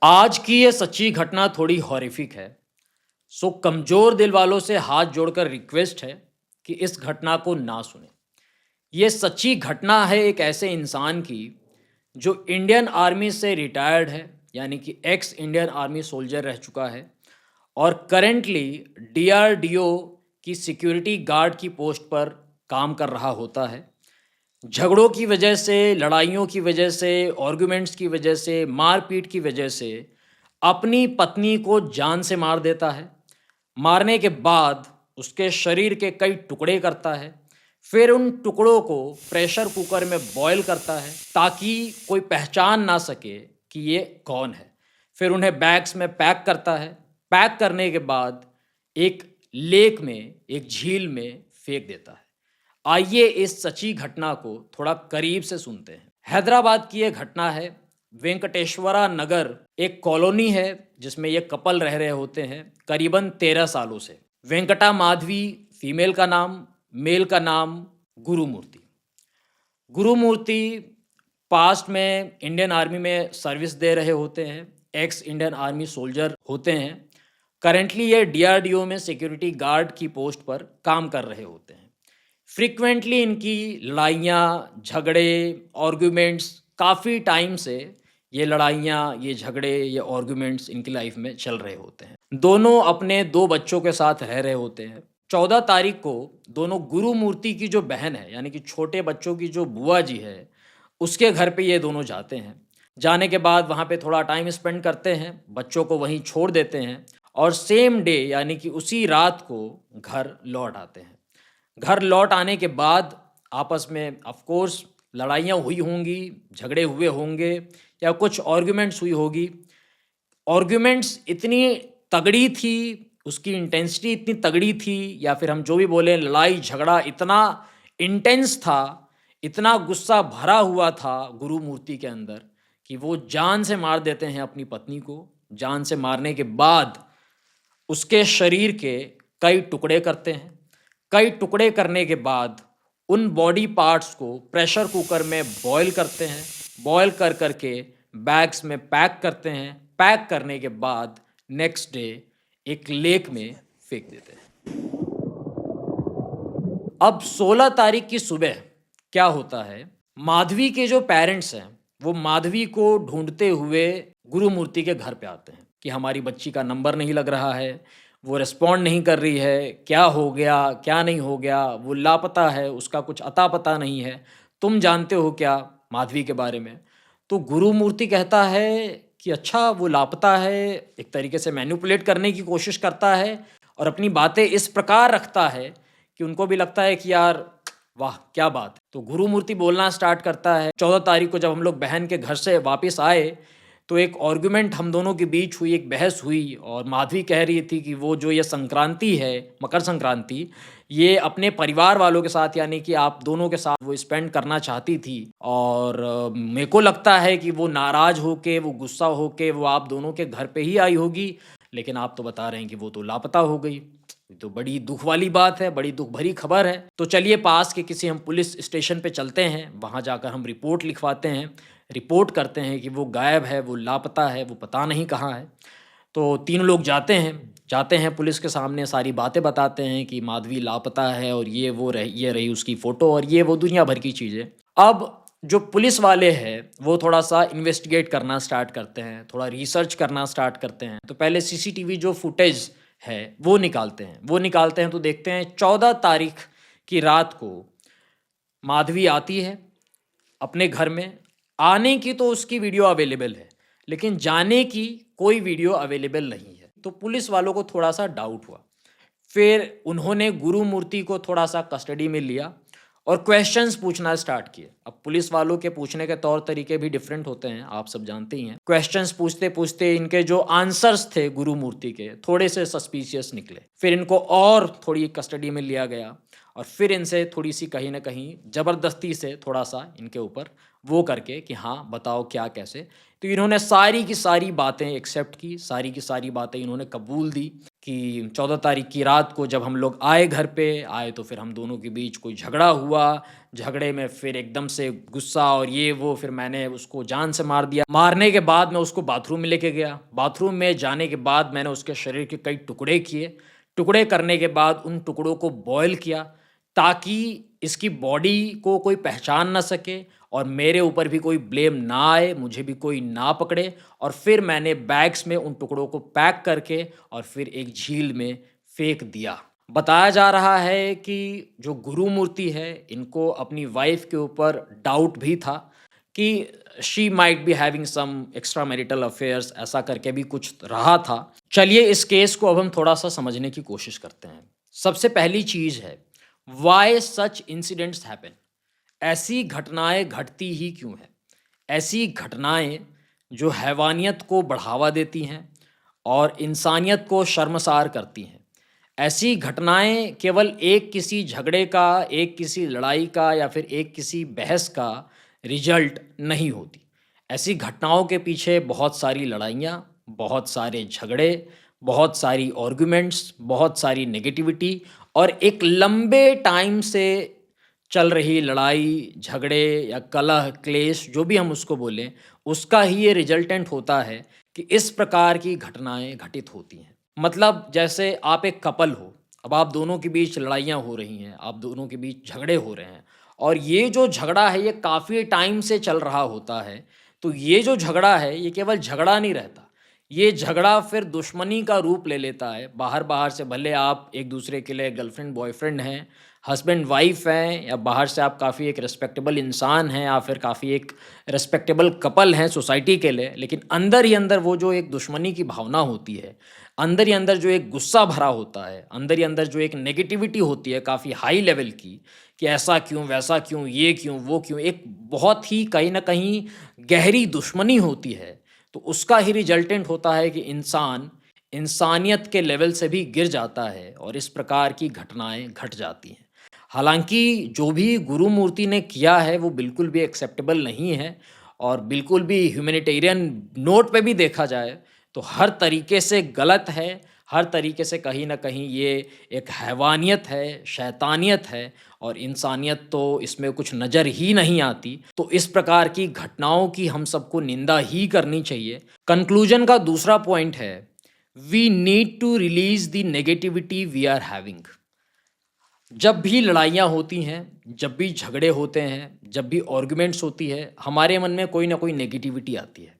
आज की ये सच्ची घटना थोड़ी हॉरिफिक है। सो कमज़ोर दिल वालों से हाथ जोड़कर रिक्वेस्ट है कि इस घटना को ना सुनें। ये सच्ची घटना है एक ऐसे इंसान की जो इंडियन आर्मी से रिटायर्ड है, यानी कि एक्स इंडियन आर्मी सोल्जर रह चुका है और करेंटली डीआरडीओ की सिक्योरिटी गार्ड की पोस्ट पर काम कर रहा होता है। झगड़ों की वजह से, लड़ाइयों की वजह से, आर्गुमेंट्स की वजह से, मारपीट की वजह से अपनी पत्नी को जान से मार देता है। मारने के बाद उसके शरीर के कई टुकड़े करता है। फिर उन टुकड़ों को प्रेशर कुकर में बॉईल करता है ताकि कोई पहचान ना सके कि ये कौन है। फिर उन्हें बैग्स में पैक करता है। पैक करने के बाद एक लेक में, एक झील में फेंक देता है। आइए इस सच्ची घटना को थोड़ा करीब से सुनते हैं। हैदराबाद की ये घटना है। वेंकटेश्वरा नगर एक कॉलोनी है जिसमें ये कपल रह रहे होते हैं करीबन 13 सालों से। वेंकटा माधवी फीमेल का नाम, मेल का नाम गुरुमूर्ति। गुरुमूर्ति पास्ट में इंडियन आर्मी में सर्विस दे रहे होते हैं, एक्स इंडियन आर्मी सोल्जर होते हैं। करेंटली ये डीआरडीओ में सिक्योरिटी गार्ड की पोस्ट पर काम कर रहे होते हैं। फ्रीक्वेंटली इनकी लड़ाइयाँ, झगड़े, आर्गुमेंट्स काफ़ी टाइम से ये लड़ाइयाँ, ये झगड़े, ये आर्गुमेंट्स इनकी लाइफ में चल रहे होते हैं। दोनों अपने 2 बच्चों के साथ रह रहे होते हैं। 14 तारीख को दोनों गुरुमूर्ति की जो बहन है, यानी कि छोटे बच्चों की जो बुआ जी है, उसके घर पे ये दोनों जाते हैं। जाने के बाद वहाँ पे थोड़ा टाइम स्पेंड करते हैं, बच्चों को वहीं छोड़ देते हैं और सेम डे यानी कि उसी रात को घर लौट आते हैं। घर लौट आने के बाद आपस में ऑफ कोर्स लड़ाइयाँ हुई होंगी, झगड़े हुए होंगे या कुछ आर्गुमेंट्स हुई होगी। आर्गुमेंट्स इतनी तगड़ी थी, उसकी इंटेंसिटी इतनी तगड़ी थी, या फिर हम जो भी बोलें, लड़ाई झगड़ा इतना इंटेंस था, इतना गुस्सा भरा हुआ था गुरुमूर्ति के अंदर कि वो जान से मार देते हैं अपनी पत्नी को। जान से मारने के बाद उसके शरीर के कई टुकड़े करते हैं। कई टुकड़े करने के बाद उन बॉडी पार्ट्स को प्रेशर कुकर में बॉईल करते हैं। बॉईल कर करके बैग्स में पैक करते हैं। पैक करने के बाद नेक्स्ट डे एक लेक में फेंक देते हैं। अब 16 तारीख की सुबह क्या होता है, माधवी के जो पेरेंट्स हैं वो माधवी को ढूंढते हुए गुरुमूर्ति के घर पे आते हैं कि हमारी बच्ची का नंबर नहीं लग रहा है, वो रिस्पॉन्ड नहीं कर रही है, क्या हो गया, क्या नहीं हो गया, वो लापता है, उसका कुछ अता पता नहीं है, तुम जानते हो क्या माधवी के बारे में। तो गुरुमूर्ति कहता है कि अच्छा वो लापता है, एक तरीके से मैनिपुलेट करने की कोशिश करता है और अपनी बातें इस प्रकार रखता है कि उनको भी लगता है कि यार वाह क्या बात है। तो गुरुमूर्ति बोलना स्टार्ट करता है। 14 तारीख को जब हम लोग बहन के घर से वापस आए तो एक आर्गुमेंट हम दोनों के बीच हुई, एक बहस हुई और माधवी कह रही थी कि वो जो ये संक्रांति है, मकर संक्रांति, ये अपने परिवार वालों के साथ यानी कि आप दोनों के साथ वो स्पेंड करना चाहती थी और मेरे को लगता है कि वो नाराज़ होके, वो गुस्सा होके वो आप दोनों के घर पे ही आई होगी, लेकिन आप तो बता रहे हैं कि वो तो लापता हो गई। ये तो बड़ी दुख वाली बात है, बड़ी दुख भरी खबर है। तो चलिए पास के किसी हम पुलिस स्टेशन पे चलते हैं, वहाँ जाकर हम रिपोर्ट लिखवाते हैं, रिपोर्ट करते हैं कि वो गायब है, वो लापता है, वो पता नहीं कहाँ है। तो तीनों लोग जाते हैं पुलिस के सामने, सारी बातें बताते हैं कि माधवी लापता है और ये रही उसकी फ़ोटो और ये वो दुनिया भर की चीज़ें। अब जो पुलिस वाले हैं वो थोड़ा-सा इन्वेस्टिगेट करना स्टार्ट करते हैं, थोड़ा रिसर्च करना स्टार्ट करते हैं। तो पहले सीसीटीवी जो फुटेज है वो निकालते हैं तो देखते हैं 14 तारीख की रात को माधवी आती है अपने घर में। आने की तो उसकी वीडियो अवेलेबल है, लेकिन जाने की कोई वीडियो अवेलेबल नहीं है। तो पुलिस वालों को थोड़ा-सा डाउट हुआ। फिर उन्होंने गुरुमूर्ति को थोड़ा-सा कस्टडी में लिया और क्वेश्चंस पूछना स्टार्ट किए। अब पुलिस वालों के पूछने के तौर तरीके भी डिफरेंट होते हैं, आप सब जानते ही हैं। क्वेश्चंस पूछते-पूछते इनके जो आंसर्स थे गुरुमूर्ति के, थोड़े से सस्पिशियस निकले। फिर इनको और थोड़ी कस्टडी में लिया गया और फिर इनसे थोड़ी-सी कहीं न कहीं ज़बरदस्ती से थोड़ा-सा इनके ऊपर वो करके कि हाँ, बताओ क्या कैसे। तो इन्होंने सारी की सारी बातें एक्सेप्ट की, सारी की सारी बातें इन्होंने कबूल दी। कि 14 तारीख की रात को जब हम लोग आए घर पे आए तो फिर हम दोनों के बीच कोई झगड़ा हुआ। झगड़े में फिर एकदम से गुस्सा और ये वो, फिर मैंने उसको जान से मार दिया। मारने के बाद मैं उसको बाथरूम में लेके गया। बाथरूम में जाने के बाद मैंने उसके शरीर के कई टुकड़े किए। टुकड़े करने के बाद उन टुकड़ों को बॉयल किया ताकि इसकी बॉडी को कोई पहचान ना सके और मेरे ऊपर भी कोई ब्लेम ना आए, मुझे भी कोई ना पकड़े। और फिर मैंने बैग्स में उन टुकड़ों को पैक करके और फिर एक झील में फेंक दिया। बताया जा रहा है कि जो गुरु मूर्ति है, इनको अपनी वाइफ के ऊपर डाउट भी था कि she might be having some extra marital affairs, ऐसा करके भी कुछ रहा था। चलिए इस केस को अब हम थोड़ा सा समझने की कोशिश करते हैं। सबसे पहली चीज़ है, वाई सच इंसिडेंट्स हैपन। ऐसी घटनाएं घटती ही क्यों है? ऐसी घटनाएं जो हैवानियत को बढ़ावा देती हैं और इंसानियत को शर्मसार करती हैं। ऐसी घटनाएं केवल एक किसी झगड़े का, एक किसी लड़ाई का या फिर एक किसी बहस का रिजल्ट नहीं होती। ऐसी घटनाओं के पीछे बहुत सारी लड़ाइयाँ, बहुत सारे झगड़े, बहुत सारी आर्गुमेंट्स, बहुत सारी नेगेटिविटी और एक लंबे टाइम से चल रही लड़ाई, झगड़े या कलह, क्लेश, जो भी हम उसको बोलें, उसका ही ये रिजल्टेंट होता है कि इस प्रकार की घटनाएं घटित होती हैं। मतलब जैसे आप एक कपल हो, अब आप दोनों के बीच लड़ाइयाँ हो रही हैं, आप दोनों के बीच झगड़े हो रहे हैं और ये जो झगड़ा है ये काफ़ी टाइम से चल रहा होता है। तो ये जो झगड़ा है ये केवल झगड़ा नहीं रहता, ये झगड़ा फिर दुश्मनी का रूप ले लेता है। बाहर से भले आप एक दूसरे के लिए गर्लफ्रेंड बॉयफ्रेंड हैं, हस्बैंड वाइफ हैं, या बाहर से आप काफ़ी एक रिस्पेक्टेबल इंसान हैं या फिर काफ़ी एक रिस्पेक्टेबल कपल हैं सोसाइटी के लिए, लेकिन अंदर ही अंदर वो जो एक दुश्मनी की भावना होती है, अंदर ही अंदर जो एक गुस्सा भरा होता है, अंदर ही अंदर जो एक नेगेटिविटी होती है काफ़ी हाई लेवल की, कि ऐसा क्यों, वैसा क्यों, ये क्यों, वो क्यों, एक बहुत ही कहीं ना कहीं गहरी दुश्मनी होती है। तो उसका ही रिजल्टेंट होता है कि इंसान इंसानियत के लेवल से भी गिर जाता है और इस प्रकार की घटनाएं घट जाती हैं। हालांकि जो भी गुरु मूर्ति ने किया है वो बिल्कुल भी एक्सेप्टेबल नहीं है और बिल्कुल भी ह्यूमैनिटेरियन नोट पे भी देखा जाए तो हर तरीके से गलत है। हर तरीके से कहीं ना कहीं ये एक हैवानियत है, शैतानियत है और इंसानियत तो इसमें कुछ नज़र ही नहीं आती। तो इस प्रकार की घटनाओं की हम सबको निंदा ही करनी चाहिए। कंक्लूजन का दूसरा पॉइंट है, we need to release the negativity we are having. जब भी लड़ाइयाँ होती हैं, जब भी झगड़े होते हैं, जब भी आर्गुमेंट्स होती है, हमारे मन में कोई ना कोई नेगेटिविटी आती है।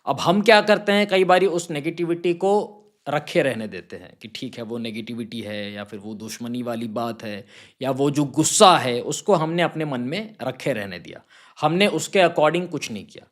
अब हम क्या करते हैं, कई बारी उस नेगेटिविटी को रखे रहने देते हैं कि ठीक है वो नेगेटिविटी है या फिर वो दुश्मनी वाली बात है या वो जो गुस्सा है उसको हमने अपने मन में रखे रहने दिया, हमने उसके अकॉर्डिंग कुछ नहीं किया।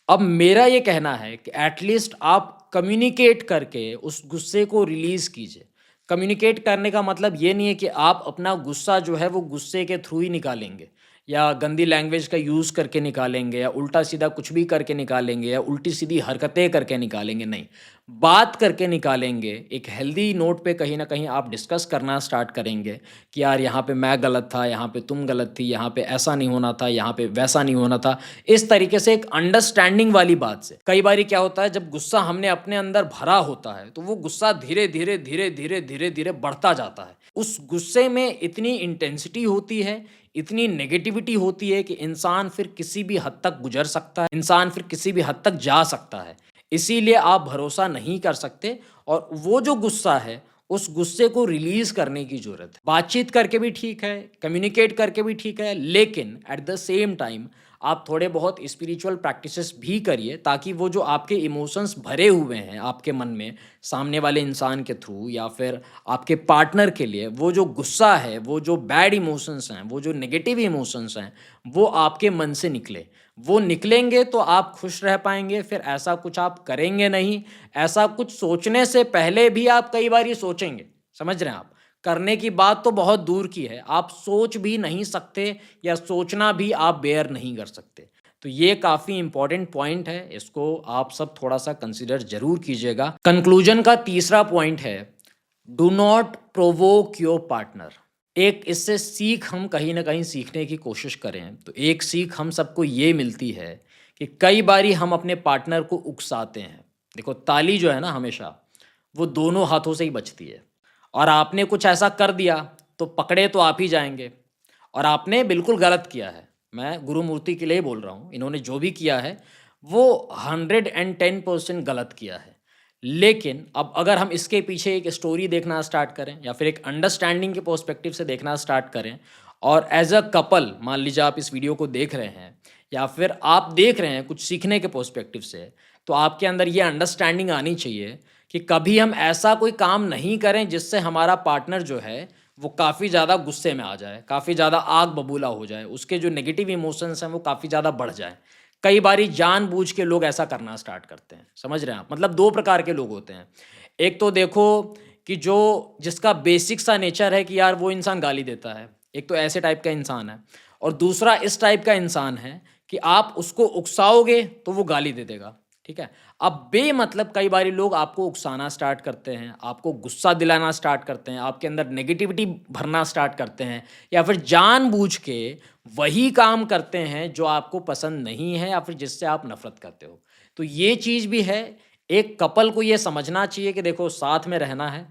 अब मेरा ये कहना है कि एटलीस्ट आप कम्युनिकेट करके उस गुस्से को रिलीज़ कीजिए। कम्युनिकेट करने का मतलब ये नहीं है कि आप अपना गुस्सा जो है वो गुस्से के थ्रू ही निकालेंगे या गंदी लैंग्वेज का यूज़ करके निकालेंगे या उल्टा सीधा कुछ भी करके निकालेंगे या उल्टी सीधी हरकतें करके निकालेंगे, नहीं। बात करके निकालेंगे, एक हेल्दी नोट पे कहीं न कहीं आप डिस्कस करना स्टार्ट करेंगे कि यार यहाँ पे मैं गलत था, यहाँ पे तुम गलत थी, यहाँ पे ऐसा नहीं होना था, यहाँ पे वैसा नहीं होना था। इस तरीके से एक अंडरस्टैंडिंग वाली बात से। कई बारी क्या होता है, जब गुस्सा हमने अपने अंदर भरा होता है तो वो गुस्सा धीरे-धीरे बढ़ता जाता है। उस गुस्से में इतनी इंटेंसिटी होती है, इतनी नेगेटिविटी होती है कि इंसान फिर किसी भी हद तक गुजर सकता है, इंसान फिर किसी भी हद तक जा सकता है। इसीलिए आप भरोसा नहीं कर सकते और वो जो गुस्सा है, उस गुस्से को रिलीज़ करने की ज़रूरत है। बातचीत करके भी ठीक है, कम्युनिकेट करके भी ठीक है, लेकिन एट द सेम टाइम आप थोड़े बहुत स्पिरिचुअल प्रैक्टिसेस भी करिए ताकि वो जो आपके इमोशंस भरे हुए हैं आपके मन में, सामने वाले इंसान के थ्रू या फिर आपके पार्टनर के लिए, वो जो गुस्सा है, वो जो बैड इमोशंस हैं, वो जो नेगेटिव इमोशंस हैं, वो आपके मन से निकले। वो निकलेंगे तो आप खुश रह पाएंगे। फिर ऐसा कुछ आप करेंगे नहीं, ऐसा कुछ सोचने से पहले भी आप कई बार ये सोचेंगे, समझ रहे हैं आप? करने की बात तो बहुत दूर की है, आप सोच भी नहीं सकते या सोचना भी आप बेयर नहीं कर सकते। तो ये काफ़ी इंपॉर्टेंट पॉइंट है, इसको आप सब थोड़ा सा कंसिडर जरूर कीजिएगा। कंक्लूजन का तीसरा पॉइंट है, do not provoke your partner. एक इससे सीख हम कहीं ना कहीं सीखने की कोशिश करें तो एक सीख हम सबको ये मिलती है कि कई बारी हम अपने पार्टनर को उकसाते हैं। देखो ताली जो है ना, हमेशा वो दोनों हाथों से ही बचती है। और आपने कुछ ऐसा कर दिया तो पकड़े तो आप ही जाएंगे, और आपने बिल्कुल गलत किया है। मैं गुरुमूर्ति के लिए बोल रहा हूँ, इन्होंने जो भी किया है वो 110% गलत किया है। लेकिन अब अगर हम इसके पीछे एक स्टोरी देखना स्टार्ट करें या फिर एक अंडरस्टैंडिंग के पर्सपेक्टिव से देखना स्टार्ट करें, और एज अ कपल मान लीजिए आप इस वीडियो को देख रहे हैं या फिर आप देख रहे हैं कुछ सीखने के पर्सपेक्टिव से, तो आपके अंदर ये अंडरस्टैंडिंग आनी चाहिए कि कभी हम ऐसा कोई काम नहीं करें जिससे हमारा पार्टनर जो है वो काफ़ी ज़्यादा गुस्से में आ जाए, काफ़ी ज़्यादा आग बबूला हो जाए, उसके जो नेगेटिव इमोशंस हैं वो काफ़ी ज़्यादा बढ़ जाए। कई बारी जानबूझ के लोग ऐसा करना स्टार्ट करते हैं, समझ रहे हैं आप? मतलब दो प्रकार के लोग होते हैं। एक तो देखो कि जो जिसका बेसिक सा नेचर है कि यार वो इंसान गाली देता है, एक तो ऐसे टाइप का इंसान है। और दूसरा इस टाइप का इंसान है कि आप उसको उकसाओगे तो वो गाली दे देगा, ठीक है? अब बेमतलब कई बारी लोग आपको उकसाना स्टार्ट करते हैं, आपको गुस्सा दिलाना स्टार्ट करते हैं, आपके अंदर नेगेटिविटी भरना स्टार्ट करते हैं, या फिर जानबूझ के वही काम करते हैं जो आपको पसंद नहीं है या फिर जिससे आप नफरत करते हो। तो ये चीज़ भी है, एक कपल को ये समझना चाहिए कि देखो साथ में रहना है,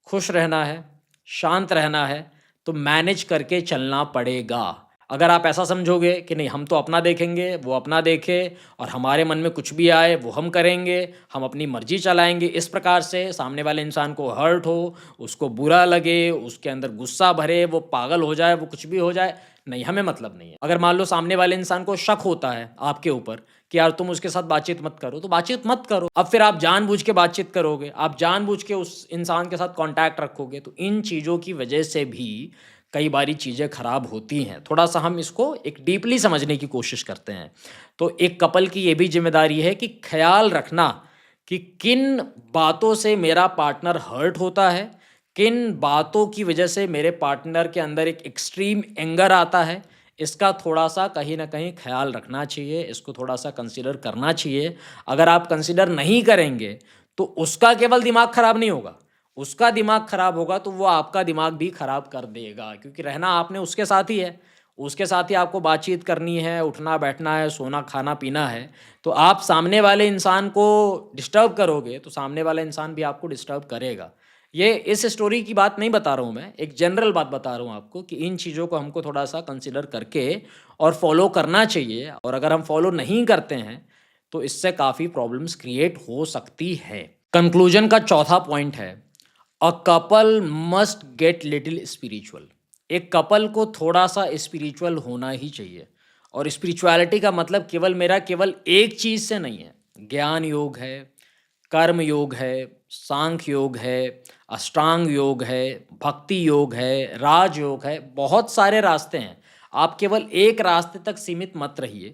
खुश रहना है, शांत रहना है, तो मैनेज करके चलना पड़ेगा। अगर आप ऐसा समझोगे कि नहीं हम तो अपना देखेंगे, वो अपना देखे, और हमारे मन में कुछ भी आए वो हम करेंगे, हम अपनी मर्जी चलाएंगे, इस प्रकार से सामने वाले इंसान को हर्ट हो, उसको बुरा लगे, उसके अंदर गुस्सा भरे, वो पागल हो जाए, वो कुछ भी हो जाए, नहीं, हमें मतलब नहीं है। अगर मान लो सामने वाले इंसान को शक होता है आपके ऊपर कि यार तुम उसके साथ बातचीत मत करो, तो बातचीत मत करो। अब फिर आप जानबूझ के बातचीत करोगे, आप जानबूझ के उस इंसान के साथ कांटेक्ट रखोगे, तो इन चीज़ों की वजह से भी कई बारी चीज़ें खराब होती हैं। थोड़ा सा हम इसको एक डीपली समझने की कोशिश करते हैं। तो एक कपल की ये भी जिम्मेदारी है कि ख्याल रखना कि किन बातों से मेरा पार्टनर हर्ट होता है, किन बातों की वजह से मेरे पार्टनर के अंदर एक एक्सट्रीम एंगर आता है, इसका थोड़ा सा कहीं ना कहीं ख्याल रखना चाहिए, इसको थोड़ा सा कंसिडर करना चाहिए। अगर आप कंसिडर नहीं करेंगे तो उसका केवल दिमाग खराब नहीं होगा, उसका दिमाग खराब होगा तो वो आपका दिमाग भी खराब कर देगा, क्योंकि रहना आपने उसके साथ ही है, उसके साथ ही आपको बातचीत करनी है, उठना बैठना है, सोना खाना पीना है। तो आप सामने वाले इंसान को डिस्टर्ब करोगे तो सामने वाला इंसान भी आपको डिस्टर्ब करेगा। ये इस स्टोरी की बात नहीं बता रहा हूँ मैं, एक जनरल बात बता रहा हूँ आपको कि इन चीज़ों को हमको थोड़ा सा कंसिडर करके और फॉलो करना चाहिए, और अगर हम फॉलो नहीं करते हैं तो इससे काफ़ी प्रॉब्लम्स क्रिएट हो सकती है। कंक्लूजन का चौथा पॉइंट है, a couple must get little spiritual. एक कपल को थोड़ा सा स्पिरिचुअल होना ही चाहिए, और स्पिरिचुअलिटी का मतलब केवल मेरा केवल एक चीज़ से नहीं है। ज्ञान योग है, कर्म योग है, सांख्य योग है, अष्टांग योग है, भक्ति योग है, राज योग है, बहुत सारे रास्ते हैं। आप केवल एक रास्ते तक सीमित मत रहिए,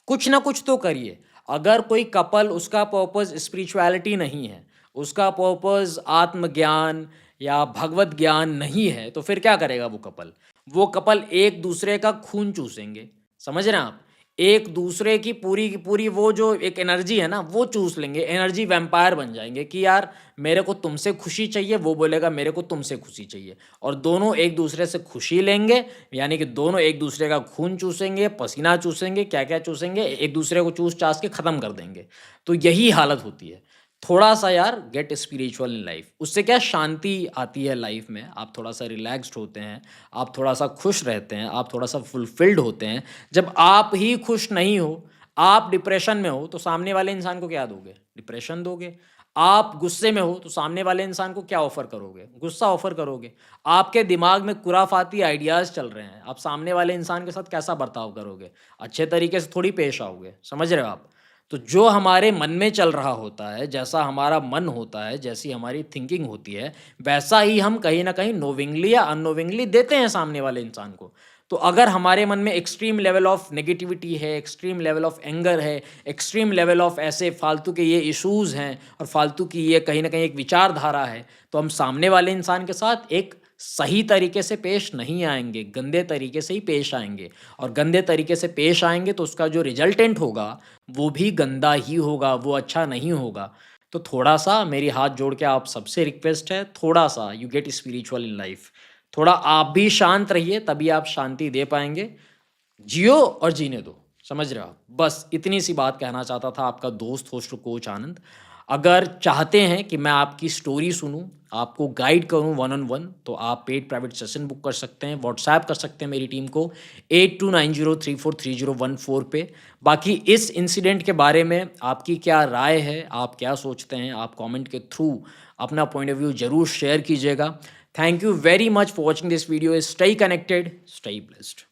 कुछ ना कुछ तो करिए। अगर कोई कपल उसका पर्पस स्पिरिचुअलिटी नहीं है, उसका पर्पस आत्मज्ञान या भगवत ज्ञान नहीं है, तो फिर क्या करेगा वो कपल एक दूसरे का खून चूसेंगे, समझ रहे हैं आप? एक दूसरे की पूरी वो जो एक एनर्जी है ना वो चूस लेंगे, एनर्जी वैम्पायर बन जाएंगे कि यार मेरे को तुमसे खुशी चाहिए, वो बोलेगा मेरे को तुमसे खुशी चाहिए, और दोनों एक दूसरे से खुशी लेंगे, यानी कि दोनों एक दूसरे का खून चूसेंगे, पसीना चूसेंगे, क्या क्या चूसेंगे, एक दूसरे को चूस चास के ख़त्म कर देंगे। तो यही हालत होती है। थोड़ा सा यार गेट स्पिरिचुअल इन लाइफ, उससे क्या शांति आती है लाइफ में, आप थोड़ा सा रिलैक्स्ड होते हैं, आप थोड़ा सा खुश रहते हैं, आप थोड़ा सा फुलफिल्ड होते हैं। जब आप ही खुश नहीं हो, आप डिप्रेशन में हो, तो सामने वाले इंसान को क्या दोगे? डिप्रेशन दोगे। आप गुस्से में हो तो सामने वाले इंसान को क्या ऑफर करोगे? गुस्सा ऑफर करोगे। आपके दिमाग में खुराफाती आइडियाज़ चल रहे हैं, आप सामने वाले इंसान के साथ कैसा बर्ताव करोगे? अच्छे तरीके से थोड़ी पेश आओगे, समझ रहे हो आप? तो जो हमारे मन में चल रहा होता है, जैसा हमारा मन होता है, जैसी हमारी थिंकिंग होती है, वैसा ही हम कहीं न कहीं नोविंगली या अननोविंगली देते हैं सामने वाले इंसान को। तो अगर हमारे मन में एक्सट्रीम लेवल ऑफ नेगेटिविटी है, एक्सट्रीम लेवल ऑफ एंगर है, एक्सट्रीम लेवल ऑफ ऐसे फालतू के ये इश्यूज़ हैं और फालतू की ये कहीं न कहीं एक विचारधारा है, तो हम सामने वाले इंसान के साथ एक सही तरीके से पेश नहीं आएँगे, गंदे तरीके से ही पेश आएँगे, और गंदे तरीके से पेश आएँगे तो उसका जो रिजल्टेंट होगा, वो भी गंदा ही होगा, वो अच्छा नहीं होगा। तो थोड़ा-सा मेरी हाथ जोड़ के आप सबसे रिक्वेस्ट है, थोड़ा-सा you get spiritual in life. थोड़ा आप भी शांत रहिए, तभी आप शांति दे पाएँगे। जियो और जीने दो, समझ रहे हो आप? बस इतनी सी बात कहना चाहता था, आपका दोस्त, होस्ट, कोच आनंद। अगर चाहते हैं कि मैं आपकी स्टोरी सुनूं, आपको गाइड करूं वन ऑन वन, तो आप पेड प्राइवेट सेशन बुक कर सकते हैं, व्हाट्सएप कर सकते हैं मेरी टीम को 8290343014 पे। बाकी इस इंसिडेंट के बारे में आपकी क्या राय है, आप क्या सोचते हैं, आप कमेंट के थ्रू अपना पॉइंट ऑफ व्यू जरूर शेयर कीजिएगा। Thank you very much for watching this video. Stay connected, stay blessed.